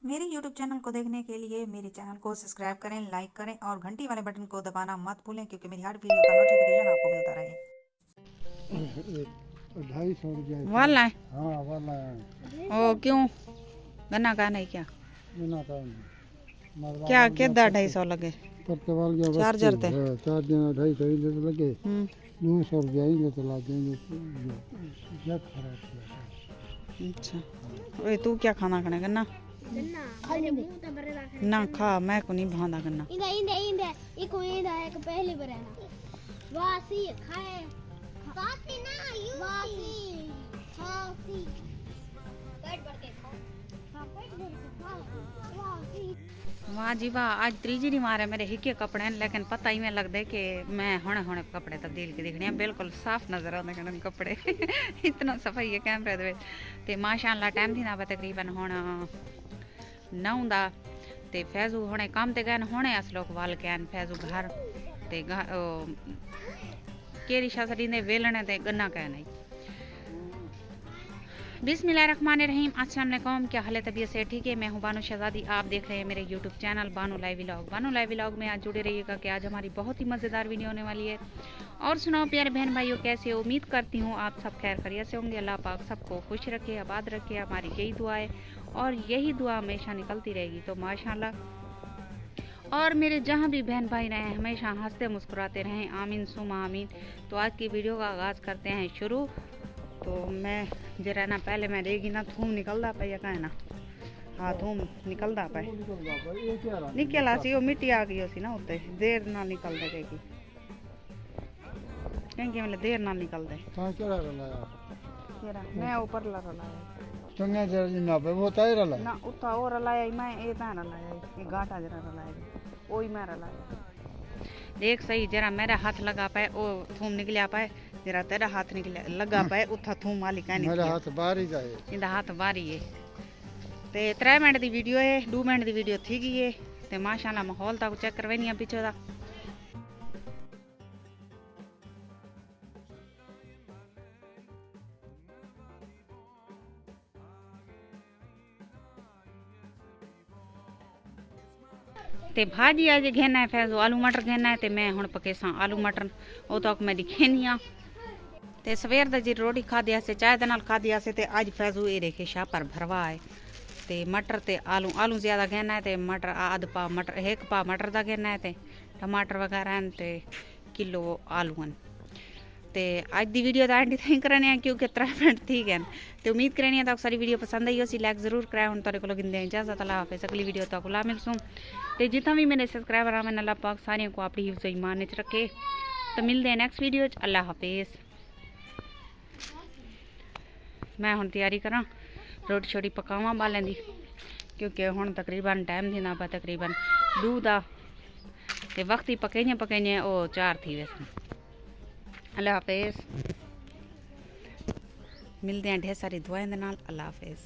मेरे YouTube channel को देखने के लिए मेरे चैनल को सब्सक्राइब करें, लाइक करें और घंटी वाले बटन को दबाना मत भूलें क्योंकि मेरी हर वीडियो का नोटिफिकेशन आपको मिलता रहे। 250 वाला है। हाँ वाला है। ओ क्यों गन्ना का नहीं क्या बिना का क्या कितना 250 लगे पत्ते वाल गया चार्जर थे। चार्जर 250 लगे 200 रुपया ही तो ला देंगे क्या खराब किया। अच्छा ओए तू क्या खाना खाने गन्ना ना खा मैं को नहीं भांदा गन्ना इंदा इंदा इंदा एक इंदा एक पहले बरेना वासी खाए वासी ना यू वासी वासी पेट भर के खाओ हां पेट भर के खाओ वासी वाह जी वाह आज त्रीजी नहीं मारे मेरे हिके कपड़े लेकिन पता ही में लगता है कि मैं हुणे हुणे कपड़े तब्दील के दिखने बिल्कुल साफ नजर आते हैं कपड़े इतना सफाई है कैमरे दे ते माशाअल्लाह टाइम थी ना तकरीबन हुण 9 दा ते फैजू हुणे काम ते गए हुणे अस लोग वाल के आन फैजू घर ते केरी शासरी ने वेलणे ते गन्ना कह नहीं। बिस्मिल्लाहिर्रहमानिर्रहीम अस्सलाम वालेकुम, क्या हाल है तबीयत से ठीक है। मैं हूं बानो शहजादी, आप देख रहे हैं मेरे YouTube channel Bano live vlog. Bano live vlog में आज जुड़े रहिएगा कि आज हमारी बहुत ही मज़ेदार वीडियो होने वाली है। और सुनाओ प्यारे बहन भाइयों कैसे हो, उम्मीद करती हूँ आप सब खैर खैरियत से होंगे। अल्लाह पाक सबको खुश रखे, आबाद रखे, हमारी यही दुआ है और यही दुआ हमेशा निकलती रहेगी। तो माशाल्लाह और मेरे जहाँ भी बहन भाई रहें हमेशा हंसते मुस्कुराते रहें, आमीन सुमा आमीन। तो आज की वीडियो का आगाज़ करते हैं शुरू। तो मैं जरा ना पहले मैं देगी ना थूम निकलता पे या कहना हाँ थूम निकलता पे निकला सी वो मिट्टी आ गई सी ना उत्ते देर ना निकल दे की क्योंकि मतलब देर ना निकल दे कहां चढ़ा रहा केरा मैं ऊपर ला लाया चंगा जरा जी ना पे वो ताई रला ना उठा और लाया मैं ए ता लाया ये गाटा जरा लाया ओई मैं लाया देख सही जरा मेरा हाथ लगा पाए ओ थूम निकलिया पाए जरा तेरा हाथ निकले लगा पाए उथा थूम वाली कहनी मेरा हाथ बाहर ही जाए इंदा हाथ बारी है ते 3 मिनट दी वीडियो है 2 मिनट दी वीडियो थी गई है ते माशाल्लाह माहौल तक चेक करवेनी है पीछे दा। ते भाजी आज घेना है फैजो आलू मटर घेना है ते मैं हुण पकेसा आलू मटर ओ तक मैं दिखेनी आ ते सवेर दा जी रोटी खाधी से चाय दे नाल खाधी से ते आज फैजू ये देखे शाह पर भरवा है ते मटर ते आलू आलू ज्यादा घेना है ते मटर आध पा मटर एक पा मटर दा घेना है ते टमाटर वगैरह हैं ते किलो आलू हैं ते आज दी वीडियो दा एंड थैंक करने हैं क्योंकि 3 मिनट थी गए ते उम्मीद करनी है तक सारी वीडियो पसंद आई हो सी लाइक जरूर कराए हुण तारे कोल गिंदे इजाजत अल्लाह हाफिज़ अगली वीडियो तक ला मिलसूं ते जितना भी मेरे सब्सक्राइबर हैं अल्लाह पाक सारे को अपनी हिफ्ज़ ईमान च रखे। तो मिलते हैं नेक्स्ट वीडियो च, अल्लाह हाफिज़। मैं हुण तैयारी करा रोटी छोटी पकावा बालें दी क्योंकि हुण तकरीबन टाइम थी ना तकरीबन 2 दा ते वक्त ही पकेने ओ 4 थी वैसे। अल्लाह हाफिज़, मिलते हैं ढेर सारी दुआएं दे नाल। अल्लाह हाफिज़।